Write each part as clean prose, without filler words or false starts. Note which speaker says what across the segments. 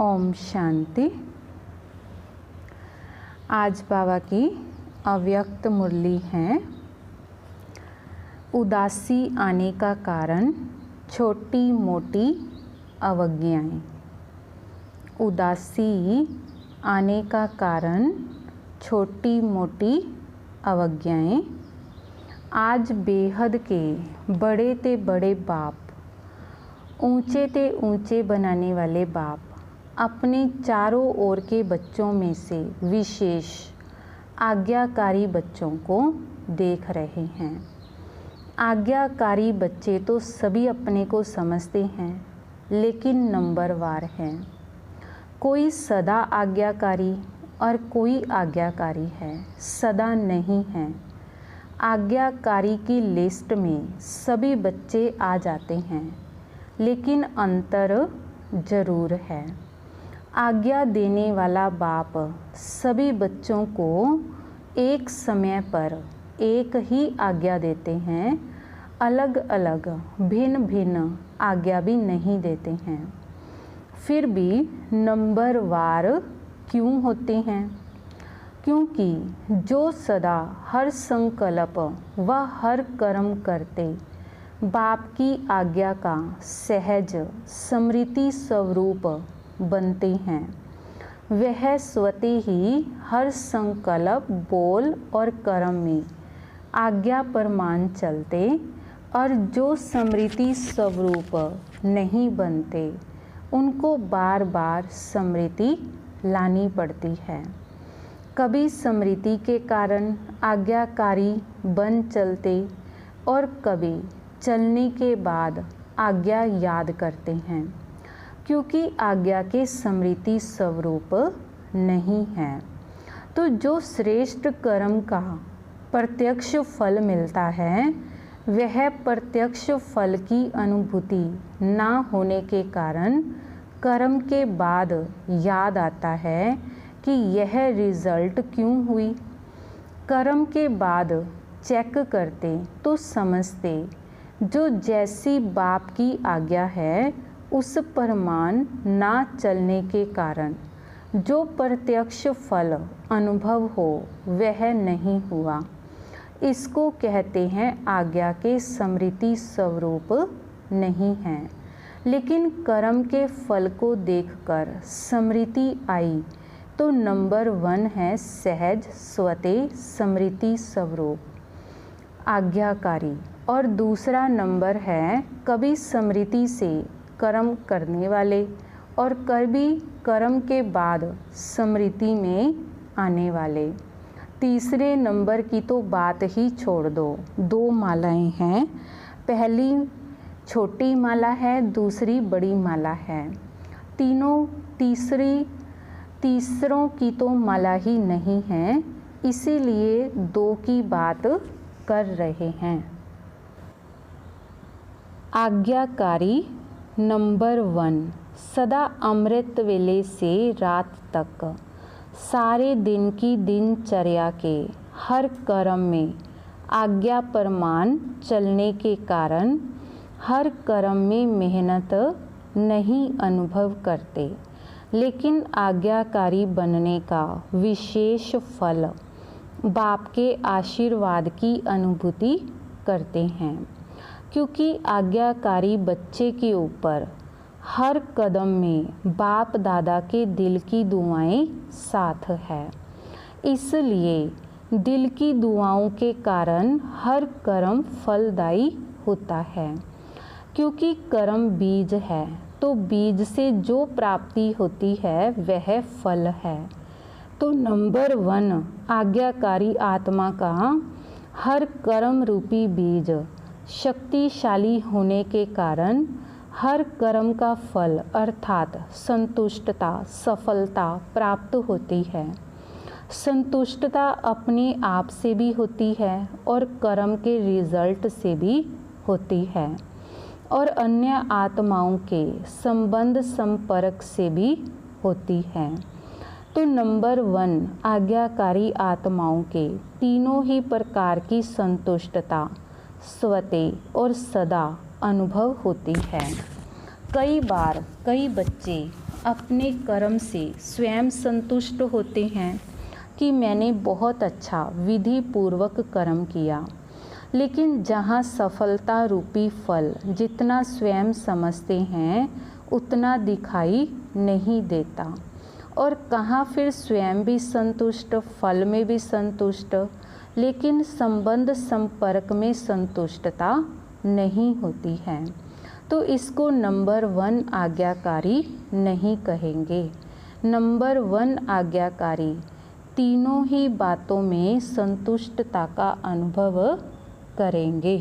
Speaker 1: ओम शांति। आज बाबा की अव्यक्त मुरली है। उदासी आने का कारण छोटी मोटी अवज्ञाएं। उदासी आने का कारण छोटी मोटी अवज्ञाएं। आज बेहद के बड़े ते बड़े बाप, ऊंचे ते ऊंचे बनाने वाले बाप अपने चारों ओर के बच्चों में से विशेष आज्ञाकारी बच्चों को देख रहे हैं। आज्ञाकारी बच्चे तो सभी अपने को समझते हैं, लेकिन नंबरवार हैं। कोई सदा आज्ञाकारी और कोई आज्ञाकारी है, सदा नहीं है। आज्ञाकारी की लिस्ट में सभी बच्चे आ जाते हैं, लेकिन अंतर जरूर है। आज्ञा देने वाला बाप सभी बच्चों को एक समय पर एक ही आज्ञा देते हैं, अलग अलग भिन्न भिन्न आज्ञा भी नहीं देते हैं। फिर भी नंबरवार क्यों होते हैं? क्योंकि जो सदा हर संकल्प व हर कर्म करते बाप की आज्ञा का सहज स्मृति स्वरूप बनते हैं, वह स्वतः ही हर संकल्प, बोल और कर्म में आज्ञा पर मान चलते, और जो स्मृति स्वरूप नहीं बनते उनको बार बार स्मृति लानी पड़ती है। कभी स्मृति के कारण आज्ञाकारी बन चलते और कभी चलने के बाद आज्ञा याद करते हैं, क्योंकि आज्ञा के स्मृति स्वरूप नहीं है। तो जो श्रेष्ठ कर्म का प्रत्यक्ष फल मिलता है, वह प्रत्यक्ष फल की अनुभूति ना होने के कारण कर्म के बाद याद आता है कि यह रिजल्ट क्यों हुई। कर्म के बाद चेक करते तो समझते जो जैसी बाप की आज्ञा है उस परमान ना चलने के कारण जो प्रत्यक्ष फल अनुभव हो वह नहीं हुआ। इसको कहते हैं आज्ञा के स्मृति स्वरूप नहीं है। लेकिन कर्म के फल को देखकर स्मृति आई तो नंबर 1 है सहज स्वतः स्मृति स्वरूप आज्ञाकारी, और दूसरा नंबर है कभी स्मृति से कर्म करने वाले और कभी कर्म के बाद स्मृति में आने वाले। तीसरे नंबर की तो बात ही छोड़ दो। 2 मालाएं हैं, पहली छोटी माला है, दूसरी बड़ी माला है। तीनों तीसरों की तो माला ही नहीं है, इसीलिए 2 की बात कर रहे हैं। आज्ञाकारी नंबर 1 सदा अमृत वेले से रात तक सारे दिन की दिनचर्या के हर कर्म में आज्ञा परमान चलने के कारण हर कर्म में मेहनत नहीं अनुभव करते, लेकिन आज्ञाकारी बनने का विशेष फल बाप के आशीर्वाद की अनुभूति करते हैं। क्योंकि आज्ञाकारी बच्चे के ऊपर हर कदम में बाप दादा के दिल की दुआएं साथ है, इसलिए दिल की दुआओं के कारण हर कर्म फलदायी होता है। क्योंकि कर्म बीज है, तो बीज से जो प्राप्ति होती है वह फल है। तो नंबर 1 आज्ञाकारी आत्मा का हर कर्म रूपी बीज शक्तिशाली होने के कारण हर कर्म का फल अर्थात संतुष्टता, सफलता प्राप्त होती है। संतुष्टता अपने आप से भी होती है और कर्म के रिजल्ट से भी होती है, और अन्य आत्माओं के संबंध संपर्क से भी होती है। तो नंबर 1 आज्ञाकारी आत्माओं के तीनों ही प्रकार की संतुष्टता स्वतः और सदा अनुभव होती है। कई बार कई बच्चे अपने कर्म से स्वयं संतुष्ट होते हैं कि मैंने बहुत अच्छा विधि पूर्वक कर्म किया, लेकिन जहाँ सफलता रूपी फल जितना स्वयं समझते हैं उतना दिखाई नहीं देता, और कहाँ फिर स्वयं भी संतुष्ट, फल में भी संतुष्ट, लेकिन संबंध संपर्क में संतुष्टता नहीं होती है। तो इसको नंबर 1 आज्ञाकारी नहीं कहेंगे। नंबर 1 आज्ञाकारी तीनों ही बातों में संतुष्टता का अनुभव करेंगे।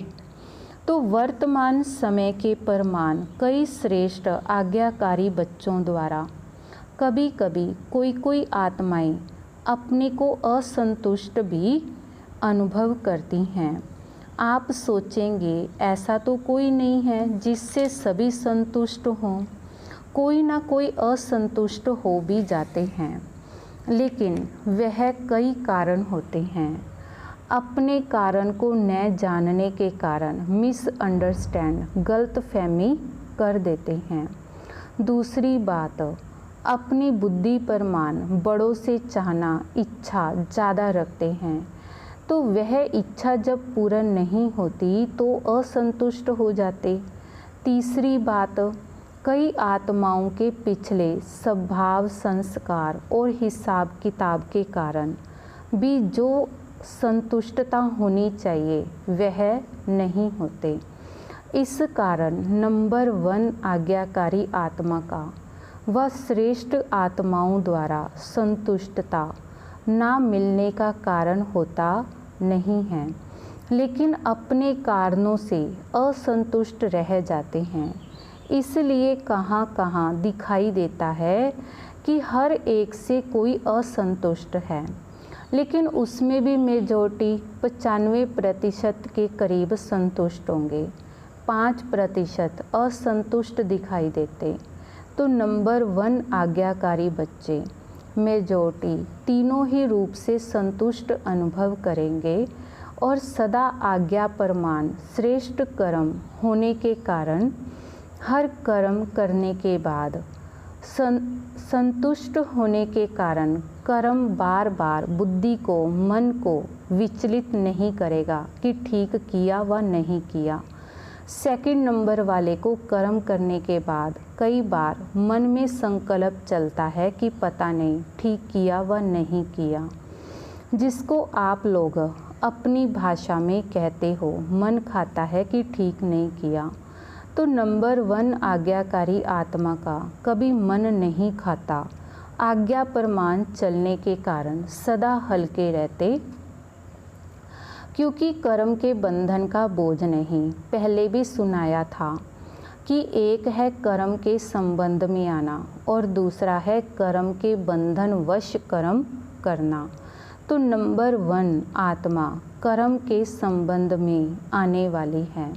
Speaker 1: तो वर्तमान समय के प्रमाण कई श्रेष्ठ आज्ञाकारी बच्चों द्वारा कभी कभी कोई आत्माएं अपने को असंतुष्ट भी अनुभव करती हैं। आप सोचेंगे ऐसा तो कोई नहीं है जिससे सभी संतुष्ट हों, कोई ना कोई असंतुष्ट हो भी जाते हैं, लेकिन वह कई कारण होते हैं। अपने कारण को न जानने के कारण मिसअंडरस्टैंड, गलतफहमी कर देते हैं। दूसरी बात, अपनी बुद्धि प्रमाण बड़ों से चाहना इच्छा ज़्यादा रखते हैं, तो वह इच्छा जब पूर्ण नहीं होती तो असंतुष्ट हो जाते। तीसरी बात, कई आत्माओं के पिछले स्वभाव, संस्कार और हिसाब किताब के कारण भी जो संतुष्टता होनी चाहिए वह नहीं होते। इस कारण नंबर 1 आज्ञाकारी आत्मा का व श्रेष्ठ आत्माओं द्वारा संतुष्टता ना मिलने का कारण होता नहीं है, लेकिन अपने कारणों से असंतुष्ट रह जाते हैं। इसलिए कहाँ कहाँ दिखाई देता है कि हर एक से कोई असंतुष्ट है, लेकिन उसमें भी मेजॉरिटी 95% के करीब संतुष्ट होंगे, 5% असंतुष्ट दिखाई देते। तो नंबर 1 आज्ञाकारी बच्चे मेजॉरिटी तीनों ही रूप से संतुष्ट अनुभव करेंगे और सदा आज्ञा प्रमाण श्रेष्ठ कर्म होने के कारण हर कर्म करने के बाद संतुष्ट होने के कारण कर्म बार बार बुद्धि को, मन को विचलित नहीं करेगा कि ठीक किया व नहीं किया। सेकंड नंबर वाले को कर्म करने के बाद कई बार मन में संकल्प चलता है कि पता नहीं ठीक किया व नहीं किया, जिसको आप लोग अपनी भाषा में कहते हो मन खाता है कि ठीक नहीं किया। तो नंबर 1 आज्ञाकारी आत्मा का कभी मन नहीं खाता, आज्ञा प्रमाण चलने के कारण सदा हल्के रहते, क्योंकि कर्म के बंधन का बोझ नहीं। पहले भी सुनाया था कि एक है कर्म के संबंध में आना और दूसरा है कर्म के बंधन वश कर्म करना। तो नंबर 1 आत्मा कर्म के संबंध में आने वाली है,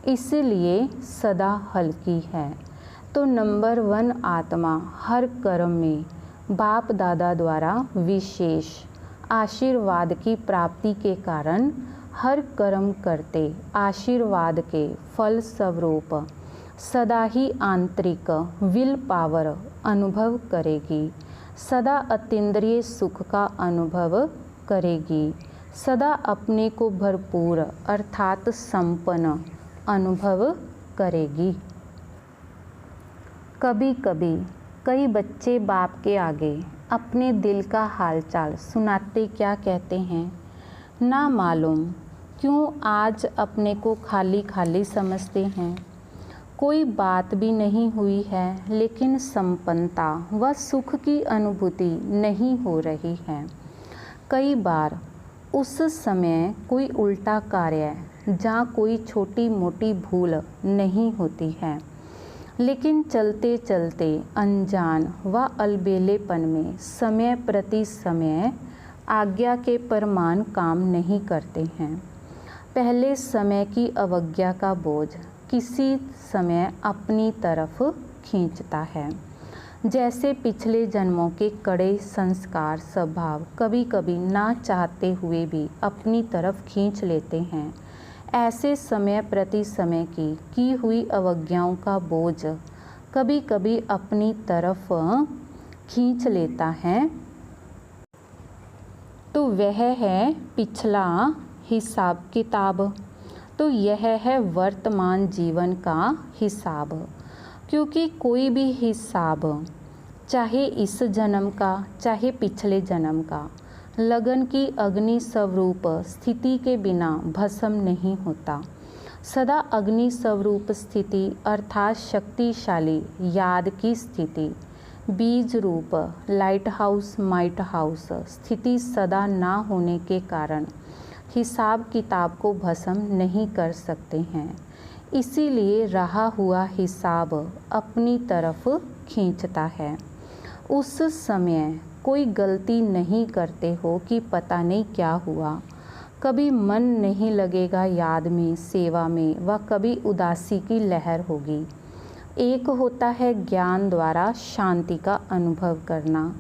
Speaker 1: इसलिए सदा हल्की है। तो नंबर 1 आत्मा हर कर्म में बाप दादा द्वारा विशेष आशीर्वाद की प्राप्ति के कारण हर कर्म करते आशीर्वाद के फल स्वरूप सदा ही आंतरिक विल पावर अनुभव करेगी, सदा अतीन्द्रिय सुख का अनुभव करेगी, सदा अपने को भरपूर अर्थात संपन्न अनुभव करेगी। कभी कभी कई बच्चे बाप के आगे अपने दिल का हालचाल सुनाते क्या कहते हैं, ना मालूम क्यों आज अपने को खाली खाली समझते हैं। कोई बात भी नहीं हुई है, लेकिन संपन्नता व सुख की अनुभूति नहीं हो रही है। कई बार उस समय कोई उल्टा कार्य जहाँ कोई छोटी मोटी भूल नहीं होती है, लेकिन चलते चलते अनजान व अलबेलेपन में समय प्रति समय आज्ञा के प्रमाण काम नहीं करते हैं। पहले समय की अवज्ञा का बोझ किसी समय अपनी तरफ खींचता है, जैसे पिछले जन्मों के कड़े संस्कार स्वभाव कभी कभी ना चाहते हुए भी अपनी तरफ खींच लेते हैं। ऐसे समय प्रति समय की हुई अवज्ञाओं का बोझ कभी कभी अपनी तरफ खींच लेता है, तो वह है पिछला हिसाब किताब। तो यह है वर्तमान जीवन का हिसाब, क्योंकि कोई भी हिसाब चाहे इस जन्म का चाहे पिछले जन्म का लगन की अग्नि स्वरूप स्थिति के बिना भस्म नहीं होता। सदा अग्नि स्वरूप स्थिति अर्थात शक्तिशाली याद की स्थिति, बीज रूप लाइट हाउस माइट हाउस स्थिति सदा ना होने के कारण हिसाब किताब को भस्म नहीं कर सकते हैं। इसीलिए रहा हुआ हिसाब अपनी तरफ खींचता है। उस समय कोई गलती नहीं करते हो कि पता नहीं क्या हुआ, कभी मन नहीं लगेगा याद में सेवा में, व कभी उदासी की लहर होगी। एक होता है ज्ञान द्वारा शांति का अनुभव करना,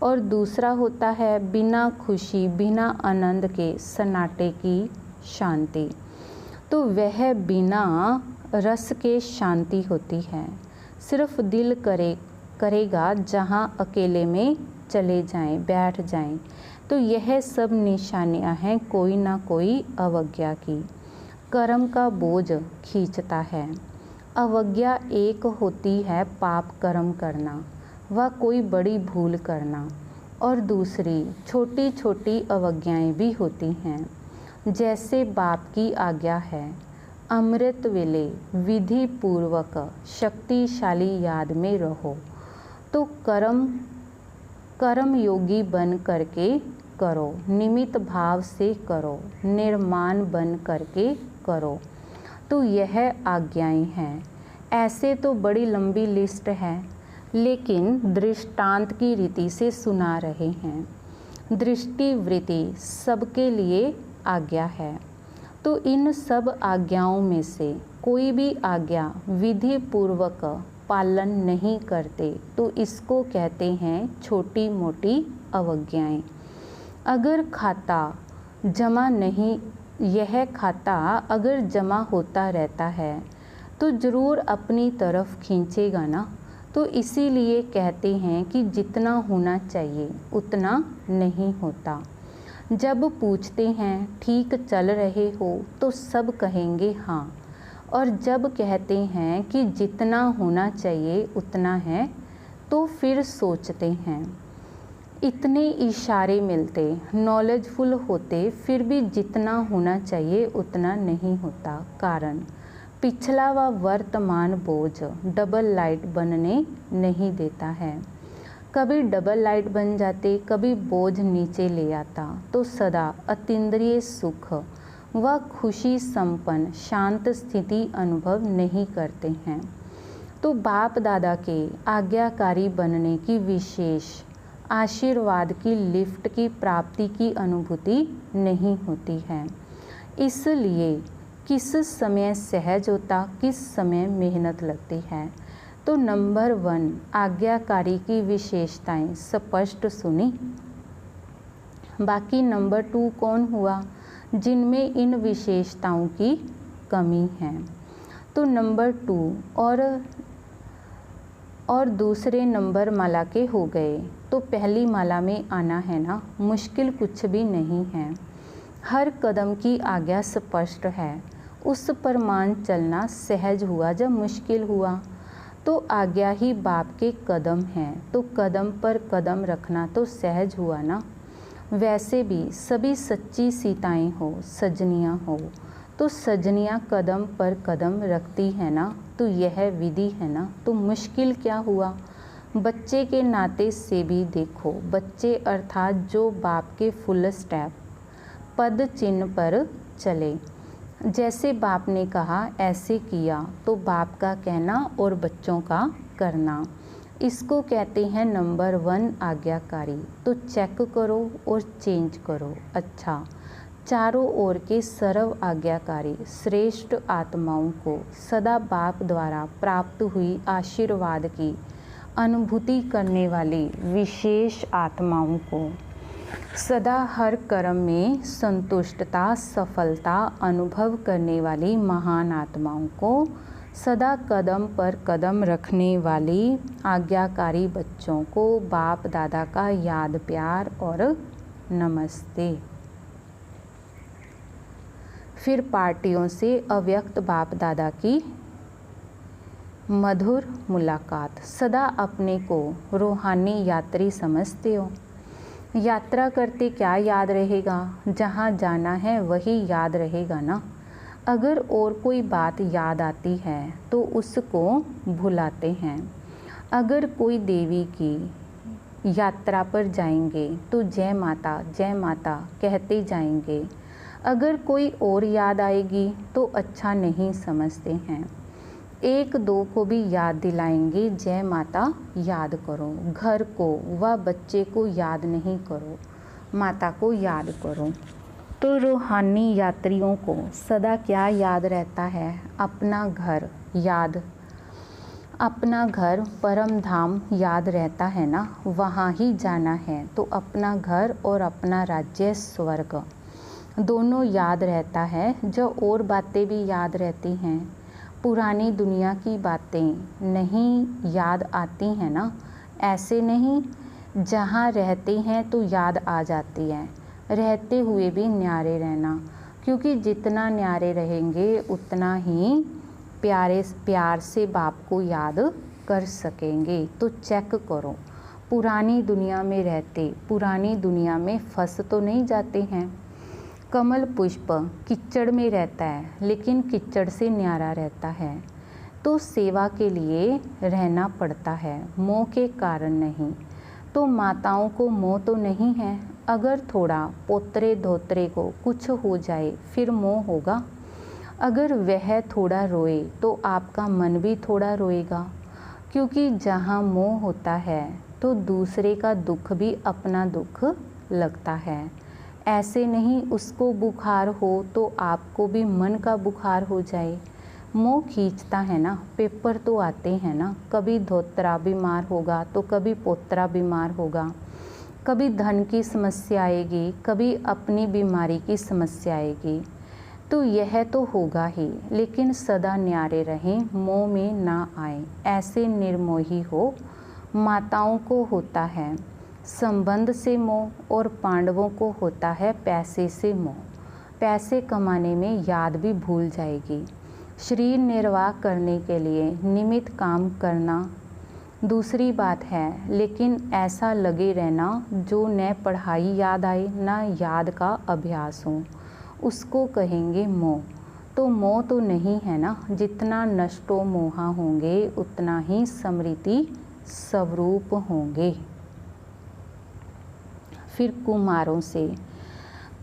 Speaker 1: और दूसरा होता है बिना खुशी बिना आनंद के सन्नाटे की शांति। तो वह बिना रस के शांति होती है। सिर्फ दिल करेगा जहाँ अकेले में चले जाएं, बैठ जाएं। तो यह सब निशानियां हैं कोई ना कोई अवज्ञा की। कर्म का बोझ खींचता है। अवज्ञा एक होती है पाप कर्म करना व कोई बड़ी भूल करना, और दूसरी छोटी छोटी अवज्ञाएं भी होती हैं। जैसे बाप की आज्ञा है अमृत वेले विधि पूर्वक शक्तिशाली याद में रहो। तो कर्म योगी बन करके करो, निमित्त भाव से करो, निर्माण बन करके करो। तो यह आज्ञाएं हैं। ऐसे तो बड़ी लंबी लिस्ट है, लेकिन दृष्टांत की रीति से सुना रहे हैं। दृष्टि वृत्ति सबके लिए आज्ञा है। तो इन सब आज्ञाओं में से कोई भी आज्ञा विधि पूर्वक पालन नहीं करते, तो इसको कहते हैं छोटी मोटी अवज्ञाएं। अगर खाता जमा नहीं, यह खाता अगर जमा होता रहता है तो ज़रूर अपनी तरफ खींचेगा ना। तो इसीलिए कहते हैं कि जितना होना चाहिए उतना नहीं होता। जब पूछते हैं ठीक चल रहे हो तो सब कहेंगे हाँ, और जब कहते हैं कि जितना होना चाहिए उतना है तो फिर सोचते हैं। इतने इशारे मिलते, नॉलेजफुल होते, फिर भी जितना होना चाहिए उतना नहीं होता। कारण पिछला व वर्तमान बोझ डबल लाइट बनने नहीं देता है। कभी डबल लाइट बन जाते, कभी बोझ नीचे ले आता, तो सदा अतीन्द्रिय सुख व खुशी संपन्न शांत स्थिति अनुभव नहीं करते हैं। तो बाप दादा के आज्ञाकारी बनने की विशेष आशीर्वाद की लिफ्ट की प्राप्ति की अनुभूति नहीं होती है। इसलिए किस समय सहज होता, किस समय मेहनत लगती है। तो नंबर 1 आज्ञाकारी की विशेषताएं स्पष्ट सुनी। बाकी नंबर 2 कौन हुआ जिनमें इन विशेषताओं की कमी है। तो नंबर 2 और दूसरे नंबर माला के हो गए। तो पहली माला में आना है ना, मुश्किल कुछ भी नहीं है। हर कदम की आज्ञा स्पष्ट है। उस पर मान चलना सहज हुआ जब मुश्किल हुआ। तो आज्ञा ही बाप के कदम हैं, तो कदम पर कदम रखना तो सहज हुआ ना। वैसे भी सभी सच्ची सीताएं हो, सजनियां हो, तो सजनियां कदम पर कदम रखती है ना, तो यह विधि है ना। तो मुश्किल क्या हुआ, बच्चे के नाते से भी देखो। बच्चे अर्थात जो बाप के फुल स्टेप पद चिन्ह पर चले। जैसे बाप ने कहा ऐसे किया, तो बाप का कहना और बच्चों का करना, इसको कहते हैं नंबर 1 आज्ञाकारी। तो चेक करो और चेंज करो। अच्छा, चारों ओर के सर्व आज्ञाकारी श्रेष्ठ आत्माओं को सदा बाप द्वारा प्राप्त हुई आशीर्वाद की अनुभूति करने वाली विशेष आत्माओं को, सदा हर कर्म में संतुष्टता सफलता अनुभव करने वाली महान आत्माओं को, सदा कदम पर कदम रखने वाली आज्ञाकारी बच्चों को बाप दादा का याद प्यार और नमस्ते। फिर पार्टियों से अव्यक्त बाप दादा की मधुर मुलाकात। सदा अपने को रूहानी यात्री समझते हो। यात्रा करते क्या याद रहेगा, जहाँ जाना है वही याद रहेगा ना। अगर और कोई बात याद आती है तो उसको भुलाते हैं। अगर कोई देवी की यात्रा पर जाएंगे तो जय माता कहते जाएंगे। अगर कोई और याद आएगी तो अच्छा नहीं समझते हैं। एक दो को भी याद दिलाएंगे जय माता याद करो। घर को व बच्चे को याद नहीं करो, माता को याद करो। तो रूहानी यात्रियों को सदा क्या याद रहता है? अपना घर याद, अपना घर परम धाम याद रहता है ना। वहाँ ही जाना है तो अपना घर और अपना राज्य स्वर्ग दोनों याद रहता है। जो और बातें भी याद रहती हैं, पुरानी दुनिया की बातें नहीं याद आती हैं ना। ऐसे नहीं, जहाँ रहते हैं तो याद आ जाती है। रहते हुए भी न्यारे रहना, क्योंकि जितना न्यारे रहेंगे उतना ही प्यार से बाप को याद कर सकेंगे। तो चेक करो, पुरानी दुनिया में रहते पुरानी दुनिया में फंस तो नहीं जाते हैं। कमल पुष्प कीचड़ में रहता है लेकिन कीचड़ से न्यारा रहता है। तो सेवा के लिए रहना पड़ता है, मोह के कारण नहीं। तो माताओं को मोह तो नहीं है। अगर थोड़ा पोतरे धोतरे को कुछ हो जाए फिर मोह होगा। अगर वह थोड़ा रोए तो आपका मन भी थोड़ा रोएगा, क्योंकि जहाँ मोह होता है तो दूसरे का दुख भी अपना दुख लगता है। ऐसे नहीं उसको बुखार हो तो आपको भी मन का बुखार हो जाए। मोह खींचता है ना। पेपर तो आते हैं ना, कभी धोत्रा बीमार होगा तो कभी पोतरा बीमार होगा, कभी धन की समस्या आएगी, कभी अपनी बीमारी की समस्या आएगी। तो यह तो होगा ही, लेकिन सदा न्यारे रहें, मोह में ना आए। ऐसे निर्मोही हो। माताओं को होता है संबंध से मोह और पांडवों को होता है पैसे से मोह। पैसे कमाने में याद भी भूल जाएगी। शरीर निर्वाह करने के लिए नियमित काम करना दूसरी बात है, लेकिन ऐसा लगे रहना जो न पढ़ाई याद आए न याद का अभ्यास हो, उसको कहेंगे मोह। तो मोह तो नहीं है ना। जितना नष्टो मोहा होंगे उतना ही स्मृति स्वरूप होंगे। फिर कुमारों से,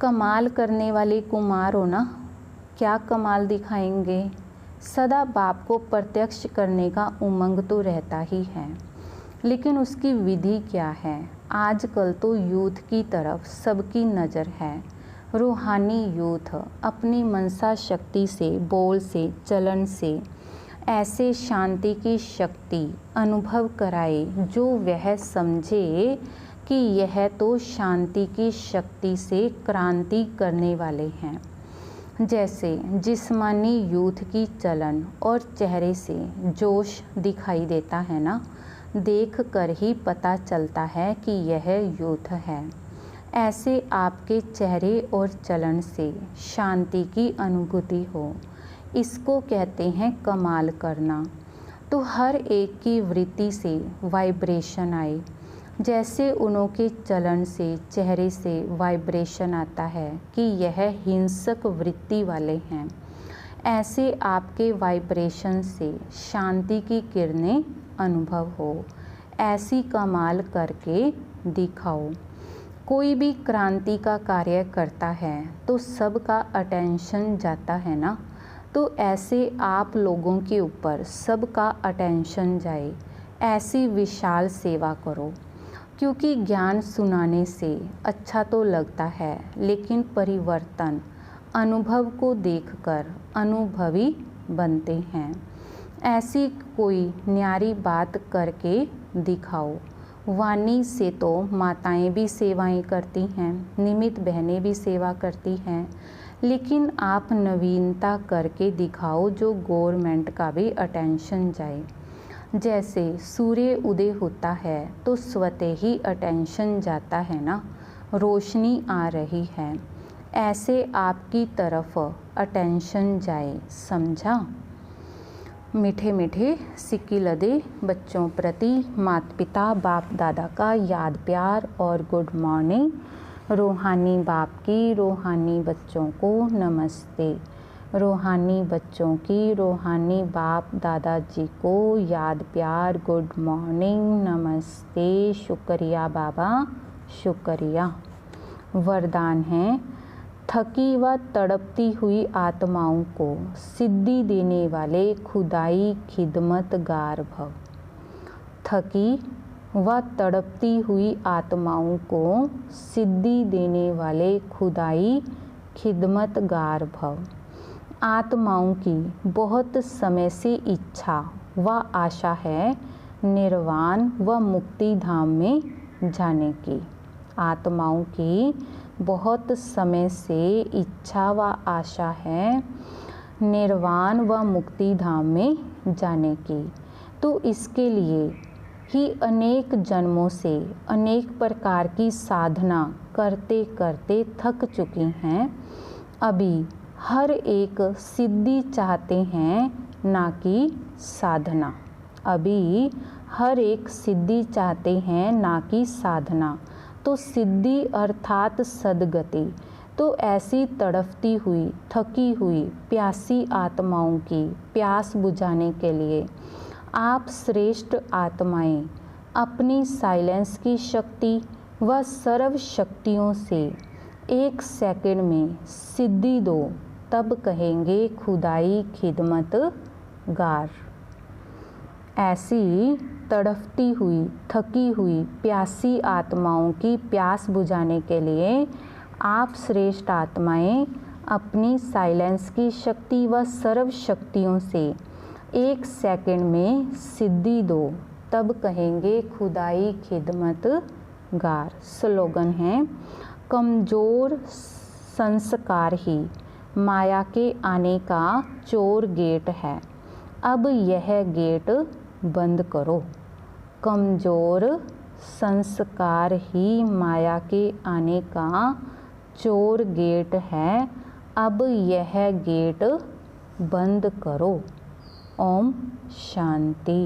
Speaker 1: कमाल करने वाले कुमार हो ना, क्या कमाल दिखाएंगे? सदा बाप को प्रत्यक्ष करने का उमंग तो रहता ही है, लेकिन उसकी विधि क्या है? आजकल तो यूथ की तरफ सबकी नज़र है। रूहानी यूथ अपनी मनसा शक्ति से, बोल से, चलन से ऐसे शांति की शक्ति अनुभव कराए जो वह समझे कि यह तो शांति की शक्ति से क्रांति करने वाले हैं। जैसे जिस्मानी यूथ की चलन और चेहरे से जोश दिखाई देता है ना, देख कर ही पता चलता है कि यह यूथ है। ऐसे आपके चेहरे और चलन से शांति की अनुभूति हो, इसको कहते हैं कमाल करना। तो हर एक की वृत्ति से वाइब्रेशन आए। जैसे उन्हों के चलन से, चेहरे से वाइब्रेशन आता है कि यह हिंसक वृत्ति वाले हैं, ऐसे आपके वाइब्रेशन से शांति की किरणें अनुभव हो। ऐसी कमाल करके दिखाओ। कोई भी क्रांति का कार्य करता है तो सबका अटेंशन जाता है ना। तो ऐसे आप लोगों के ऊपर सबका अटेंशन जाए, ऐसी विशाल सेवा करो। क्योंकि ज्ञान सुनाने से अच्छा तो लगता है, लेकिन परिवर्तन अनुभव को देखकर अनुभवी बनते हैं। ऐसी कोई न्यारी बात करके दिखाओ। वाणी से तो माताएं भी सेवाएं करती हैं, निमित बहनें भी सेवा करती हैं, लेकिन आप नवीनता करके दिखाओ जो गवर्नमेंट का भी अटेंशन जाए। जैसे सूर्य उदय होता है तो स्वतः ही अटेंशन जाता है ना, रोशनी आ रही है, ऐसे आपकी तरफ अटेंशन जाए, समझा। मीठे मीठे सिक्के लदे बच्चों प्रति माता पिता बाप दादा का याद प्यार और गुड मॉर्निंग। रूहानी बाप की रूहानी बच्चों को नमस्ते। रूहानी बच्चों की रूहानी बाप दादाजी को याद प्यार गुड मॉर्निंग, नमस्ते, शुक्रिया बाबा, शुक्रिया। वरदान है, थकी व तड़पती हुई आत्माओं को सिद्धि देने वाले खुदाई खिदमतगार भव। थकी व तड़पती हुई आत्माओं को सिद्धि देने वाले खुदाई खिदमतगार भव। आत्माओं की बहुत समय से इच्छा व आशा है निर्वाण व मुक्ति धाम में जाने की। आत्माओं की बहुत समय से इच्छा व आशा है निर्वाण व मुक्ति धाम में जाने की। तो इसके लिए ही अनेक जन्मों से अनेक प्रकार की साधना करते करते थक चुकी हैं। अभी हर एक सिद्धि चाहते हैं, ना कि साधना। अभी हर एक सिद्धि चाहते हैं, ना कि साधना। तो सिद्धि अर्थात सद्गति। तो ऐसी तड़पती हुई थकी हुई प्यासी आत्माओं की प्यास बुझाने के लिए आप श्रेष्ठ आत्माएं अपनी साइलेंस की शक्ति व सर्व शक्तियों से 1 सेकंड में सिद्धि दो, तब कहेंगे खुदाई खिदमतगार। ऐसी तड़पती हुई थकी हुई प्यासी आत्माओं की प्यास बुझाने के लिए आप श्रेष्ठ आत्माएं अपनी साइलेंस की शक्ति व सर्व शक्तियों से 1 सेकंड में सिद्धि दो, तब कहेंगे खुदाई खिदमतगार। स्लोगन है, कमज़ोर संस्कार ही माया के आने का चोर गेट है, अब यह गेट बंद करो। कमज़ोर संस्कार ही माया के आने का चोर गेट है, अब यह गेट बंद करो। ओम शांति।